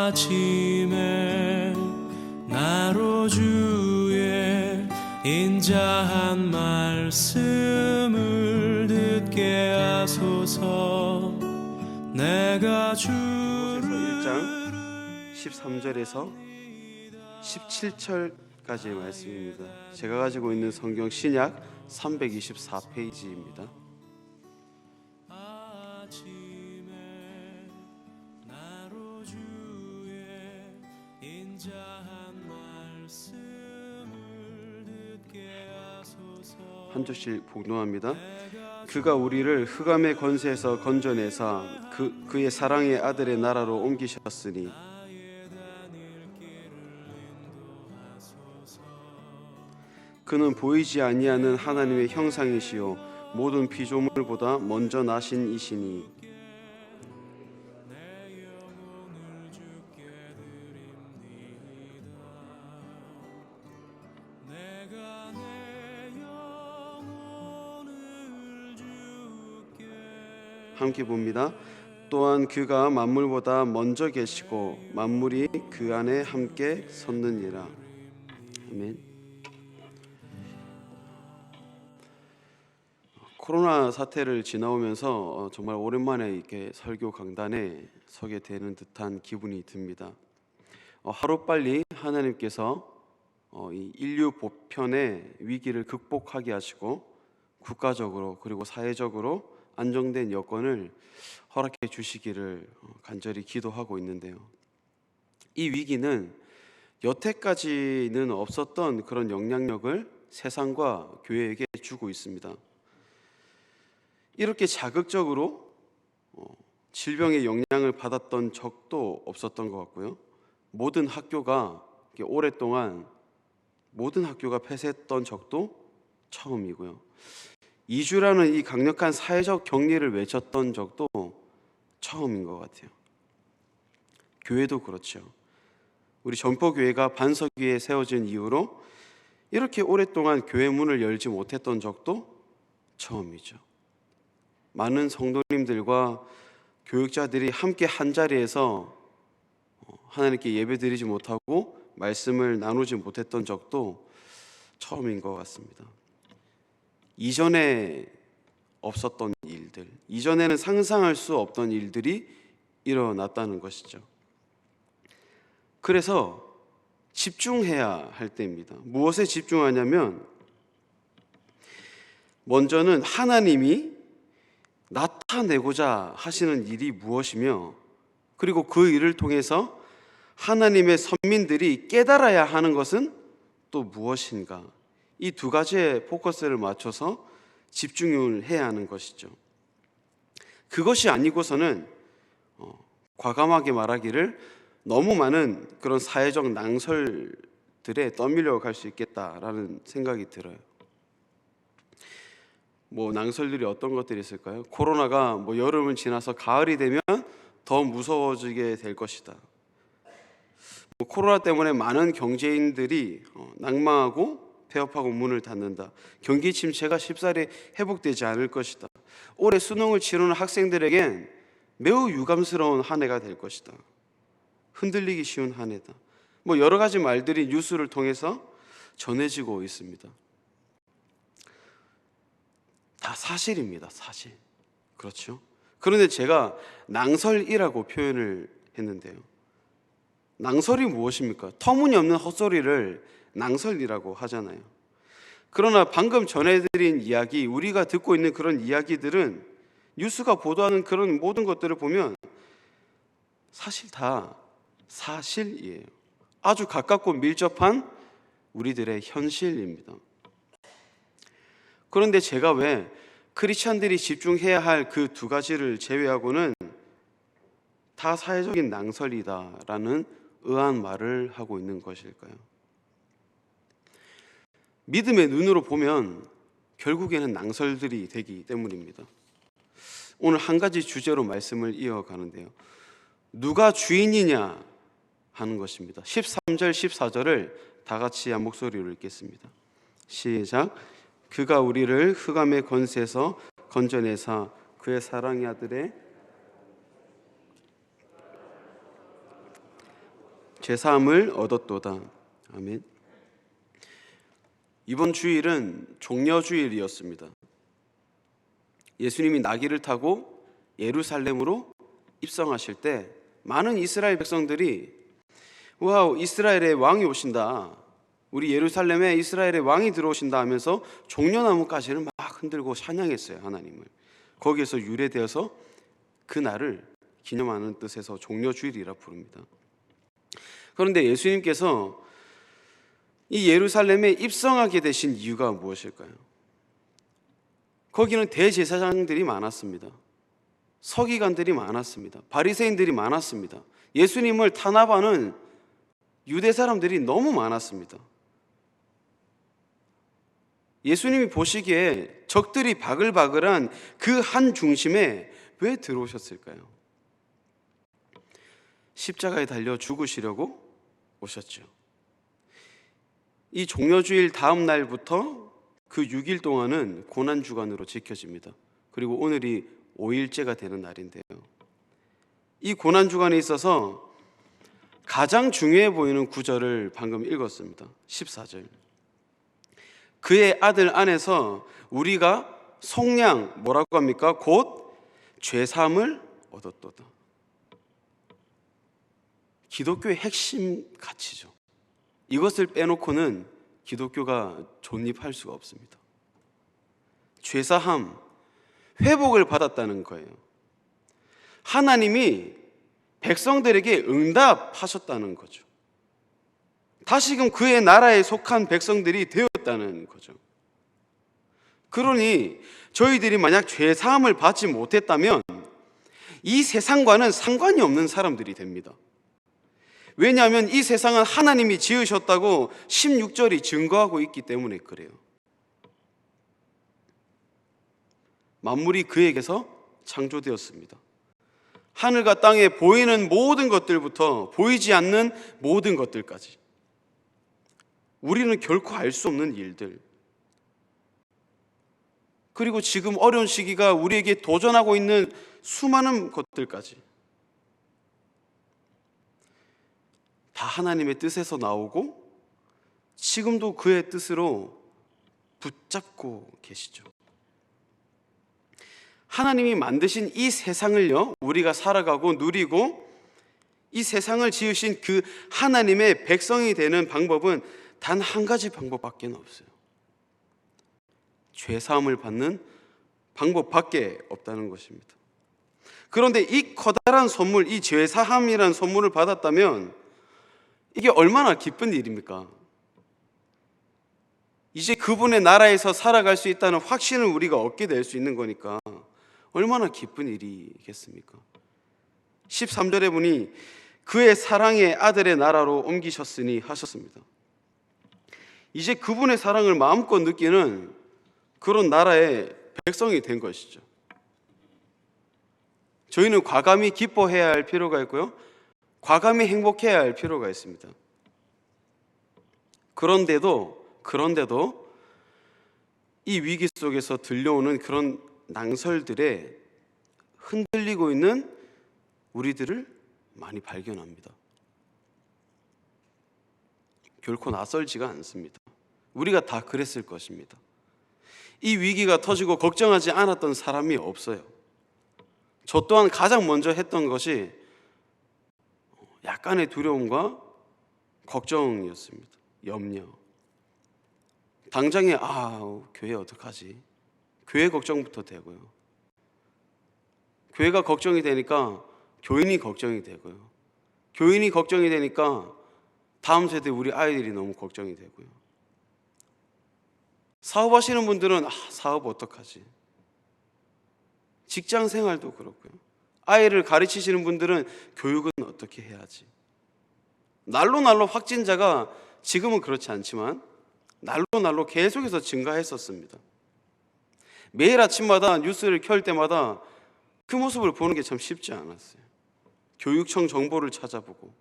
아침에 나로 주의 인자한 말씀을 듣게 하소서. 내가 주를 1장 13절에서 17절까지의 말씀입니다. 제가 가지고 있는 성경 신약 324페이지입니다. 한 절씩 복誦합니다. 그가 우리를 흑암의 권세에서 건져내사 그의 사랑의 아들의 나라로 옮기셨으니 그는 보이지 아니하는 하나님의 형상이시요 모든 피조물보다 먼저 나신 이시니 함께 봅니다. 또한 그가 만물보다 먼저 계시고 만물이 그 안에 함께 섰느니라. 아멘. 코로나 사태를 지나오면서 정말 오랜만에 이렇게 설교 강단에 서게 되는 듯한 기분이 듭니다. 하루빨리 하나님께서 이 인류 보편의 위기를 극복하게 하시고 국가적으로 그리고 사회적으로 안정된 여건을 허락해 주시기를 간절히 기도하고 있는데요. 이 위기는 여태까지는 없었던 그런 영향력을 세상과 교회에게 주고 있습니다. 이렇게 자극적으로 질병의 영향을 받았던 적도 없었던 것 같고요. 모든 학교가 오랫동안 모든 학교가 폐쇄했던 적도 처음이고요. 2주라는 이 강력한 사회적 격리를 외쳤던 적도 처음인 것 같아요. 교회도 그렇죠. 우리 전포교회가 반석 위에 세워진 이후로 이렇게 오랫동안 교회 문을 열지 못했던 적도 처음이죠. 많은 성도님들과 교육자들이 함께 한자리에서 하나님께 예배드리지 못하고 말씀을 나누지 못했던 적도 처음인 것 같습니다. 이전에 없었던 일들, 이전에는 상상할 수 없던 일들이 일어났다는 것이죠. 그래서 집중해야 할 때입니다. 무엇에 집중하냐면 먼저는 하나님이 나타내고자 하시는 일이 무엇이며 그리고 그 일을 통해서 하나님의 선민들이 깨달아야 하는 것은 또 무엇인가, 이 두 가지에 포커스를 맞춰서 집중을 해야 하는 것이죠. 그것이 아니고서는 과감하게 말하기를 너무 많은 그런 사회적 낭설들에 떠밀려 갈 수 있겠다라는 생각이 들어요. 낭설들이 어떤 것들이 있을까요? 코로나가 여름을 지나서 가을이 되면 더 무서워지게 될 것이다. 코로나 때문에 많은 경제인들이 낙망하고 폐업하고 문을 닫는다. 경기 침체가 쉽사리 회복되지 않을 것이다. 올해 수능을 치르는 학생들에겐 매우 유감스러운 한 해가 될 것이다. 흔들리기 쉬운 한 해다. 여러 가지 말들이 뉴스를 통해서 전해지고 있습니다. 다 사실입니다. 사실. 그렇죠? 그런데 제가 낭설이라고 표현을 했는데요. 낭설이 무엇입니까? 터무니없는 헛소리를 낭설이라고 하잖아요. 그러나 방금 전해드린 이야기, 우리가 듣고 있는 그런 이야기들은 뉴스가 보도하는 그런 모든 것들을 보면 사실 다 사실이에요. 아주 가깝고 밀접한 우리들의 현실입니다. 그런데 제가 왜 크리스찬들이 집중해야 할 그 두 가지를 제외하고는 다 사회적인 낭설이다라는 의아한 말을 하고 있는 것일까요? 믿음의 눈으로 보면 결국에는 낭설들이 되기 때문입니다. 오늘 한 가지 주제로 말씀을 이어가는데요. 누가 주인이냐 하는 것입니다. 13절 14절을 다 같이 한 목소리로 읽겠습니다. 시작. 그가 우리를 흑암의 권세에서 건져내사 그의 사랑의 아들의 죄사함을 얻었도다. 아멘. 이번 주일은 종려주일이었습니다. 예수님이 나귀를 타고 예루살렘으로 입성하실 때 많은 이스라엘 백성들이 와우, 이스라엘의 왕이 오신다, 우리 예루살렘에 이스라엘의 왕이 들어오신다 하면서 종려나무가지를 막 흔들고 찬양했어요. 하나님을. 거기에서 유래되어서 그날을 기념하는 뜻에서 종려주일이라 부릅니다. 그런데 예수님께서 이 예루살렘에 입성하게 되신 이유가 무엇일까요? 거기는 대제사장들이 많았습니다. 서기관들이 많았습니다. 바리새인들이 많았습니다. 예수님을 탄압하는 유대 사람들이 너무 많았습니다. 예수님이 보시기에 적들이 바글바글한 그 한 중심에 왜 들어오셨을까요? 십자가에 달려 죽으시려고 오셨죠. 이 종려주일 다음 날부터 그 6일 동안은 고난주간으로 지켜집니다. 그리고 오늘이 5일째가 되는 날인데요, 이 고난주간에 있어서 가장 중요해 보이는 구절을 방금 읽었습니다. 14절. 그의 아들 안에서 우리가 속량, 뭐라고 합니까? 곧 죄사함을 얻었도다. 기독교의 핵심 가치죠. 이것을 빼놓고는 기독교가 존립할 수가 없습니다. 죄사함, 회복을 받았다는 거예요. 하나님이 백성들에게 응답하셨다는 거죠. 다시금 그의 나라에 속한 백성들이 되었다는 거죠. 그러니 저희들이 만약 죄사함을 받지 못했다면 이 세상과는 상관이 없는 사람들이 됩니다. 왜냐하면 이 세상은 하나님이 지으셨다고 16절이 증거하고 있기 때문에 그래요. 만물이 그에게서 창조되었습니다. 하늘과 땅에 보이는 모든 것들부터 보이지 않는 모든 것들까지, 우리는 결코 알 수 없는 일들, 그리고 지금 어려운 시기가 우리에게 도전하고 있는 수많은 것들까지 다 하나님의 뜻에서 나오고 지금도 그의 뜻으로 붙잡고 계시죠. 하나님이 만드신 이 세상을요, 우리가 살아가고 누리고 이 세상을 지으신 그 하나님의 백성이 되는 방법은 단 한 가지 방법밖에 없어요. 죄사함을 받는 방법밖에 없다는 것입니다. 그런데 이 커다란 선물, 이 죄사함이라는 선물을 받았다면 이게 얼마나 기쁜 일입니까? 이제 그분의 나라에서 살아갈 수 있다는 확신을 우리가 얻게 될 수 있는 거니까 얼마나 기쁜 일이겠습니까? 13절에 보니 그의 사랑의 아들의 나라로 옮기셨으니 하셨습니다. 이제 그분의 사랑을 마음껏 느끼는 그런 나라의 백성이 된 것이죠. 저희는 과감히 기뻐해야 할 필요가 있고요, 과감히 행복해야 할 필요가 있습니다. 그런데도 이 위기 속에서 들려오는 그런 낭설들에 흔들리고 있는 우리들을 많이 발견합니다. 결코 낯설지가 않습니다. 우리가 다 그랬을 것입니다. 이 위기가 터지고 걱정하지 않았던 사람이 없어요. 저 또한 가장 먼저 했던 것이 약간의 두려움과 걱정이었습니다. 염려. 당장에 교회 어떡하지? 교회 걱정부터 되고요. 교회가 걱정이 되니까 교인이 걱정이 되고요. 교인이 걱정이 되니까 다음 세대 우리 아이들이 너무 걱정이 되고요. 사업하시는 분들은 사업 어떡하지? 직장 생활도 그렇고요. 아이를 가르치시는 분들은 교육은 어떻게 해야지? 날로 확진자가 지금은 그렇지 않지만 날로 계속해서 증가했었습니다. 매일 아침마다 뉴스를 켤 때마다 그 모습을 보는 게 참 쉽지 않았어요. 교육청 정보를 찾아보고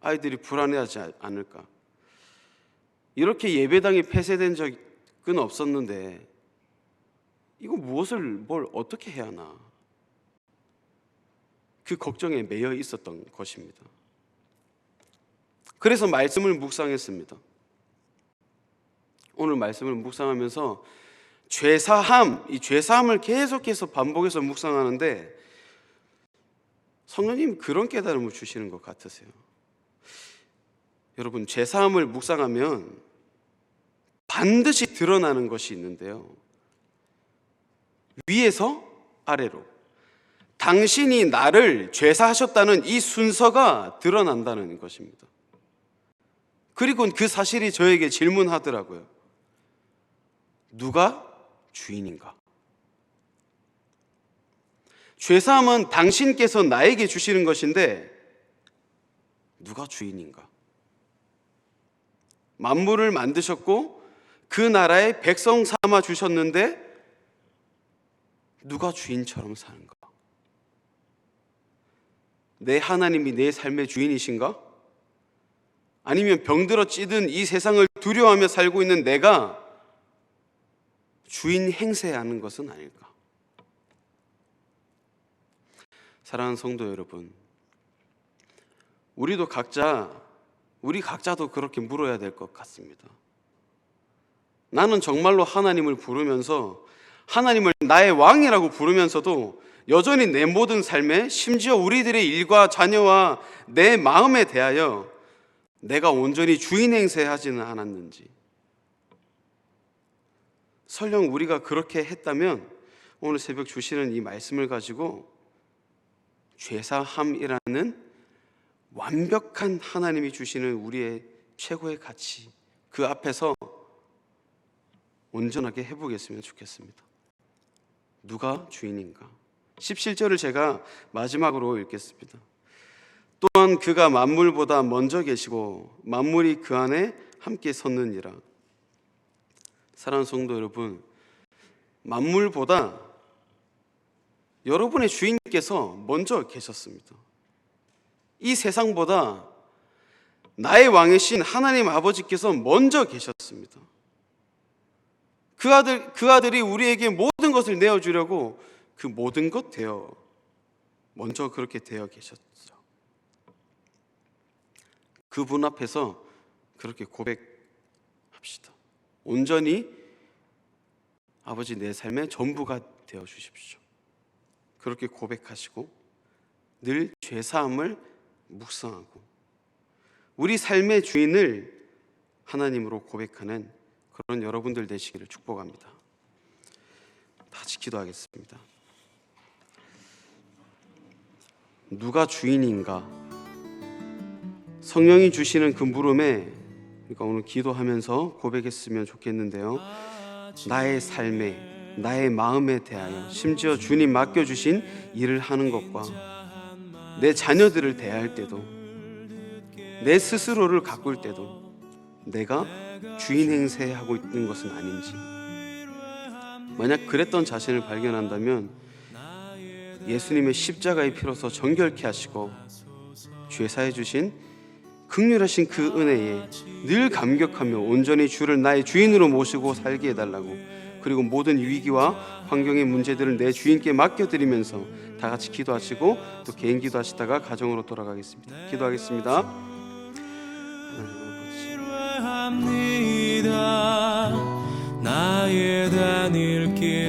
아이들이 불안해하지 않을까. 이렇게 예배당이 폐쇄된 적은 없었는데 이거 뭘 어떻게 해야 하나, 그 걱정에 매여 있었던 것입니다. 그래서 말씀을 묵상했습니다. 오늘 말씀을 묵상하면서 죄사함, 이 죄사함을 계속해서 반복해서 묵상하는데 성령님 그런 깨달음을 주시는 것 같으세요. 여러분, 죄사함을 묵상하면 반드시 드러나는 것이 있는데요, 위에서 아래로 당신이 나를 죄사하셨다는 이 순서가 드러난다는 것입니다. 그리고 그 사실이 저에게 질문하더라고요. 누가 주인인가? 죄사함은 당신께서 나에게 주시는 것인데 누가 주인인가? 만물을 만드셨고 그 나라의 백성 삼아 주셨는데 누가 주인처럼 사는가? 내 하나님이 내 삶의 주인이신가? 아니면 병들어 찌든 이 세상을 두려워하며 살고 있는 내가 주인 행세하는 것은 아닐까? 사랑하는 성도 여러분, 우리 각자도 그렇게 물어야 될 것 같습니다. 나는 정말로 하나님을 부르면서, 하나님을 나의 왕이라고 부르면서도 여전히 내 모든 삶에, 심지어 우리들의 일과 자녀와 내 마음에 대하여 내가 온전히 주인 행세하지는 않았는지. 설령 우리가 그렇게 했다면 오늘 새벽 주시는 이 말씀을 가지고 죄사함이라는 완벽한 하나님이 주시는 우리의 최고의 가치, 그 앞에서 온전하게 해보겠으면 좋겠습니다. 누가 주인인가? 17절을 제가 마지막으로 읽겠습니다. 또한 그가 만물보다 먼저 계시고 만물이 그 안에 함께 섰느니라. 사랑하는 성도 여러분, 만물보다 여러분의 주인께서 먼저 계셨습니다. 이 세상보다 나의 왕이신 하나님 아버지께서 먼저 계셨습니다. 그 아들이 우리에게 모든 것을 내어주려고 그 모든 것 되어 먼저 그렇게 되어 계셨죠. 그분 앞에서 그렇게 고백합시다. 온전히 아버지 내 삶의 전부가 되어 주십시오. 그렇게 고백하시고 늘 죄사함을 묵상하고 우리 삶의 주인을 하나님으로 고백하는 그런 여러분들 되시기를 축복합니다. 같이 기도하겠습니다. 누가 주인인가? 성령이 주시는 그 물음에, 그러니까 오늘 기도하면서 고백했으면 좋겠는데요, 나의 삶에, 나의 마음에 대하여, 심지어 주님 맡겨주신 일을 하는 것과 내 자녀들을 대할 때도, 내 스스로를 가꿀 때도 내가 주인 행세하고 있는 것은 아닌지, 만약 그랬던 자신을 발견한다면 예수님의 십자가의 피로서 정결케 하시고 죄사해 주신 긍휼하신 그 은혜에 늘 감격하며 온전히 주를 나의 주인으로 모시고 살게 해달라고, 그리고 모든 위기와 환경의 문제들을 내 주인께 맡겨드리면서 다 같이 기도하시고 또 개인 기도하시다가 가정으로 돌아가겠습니다. 기도하겠습니다. 나의 다닐 길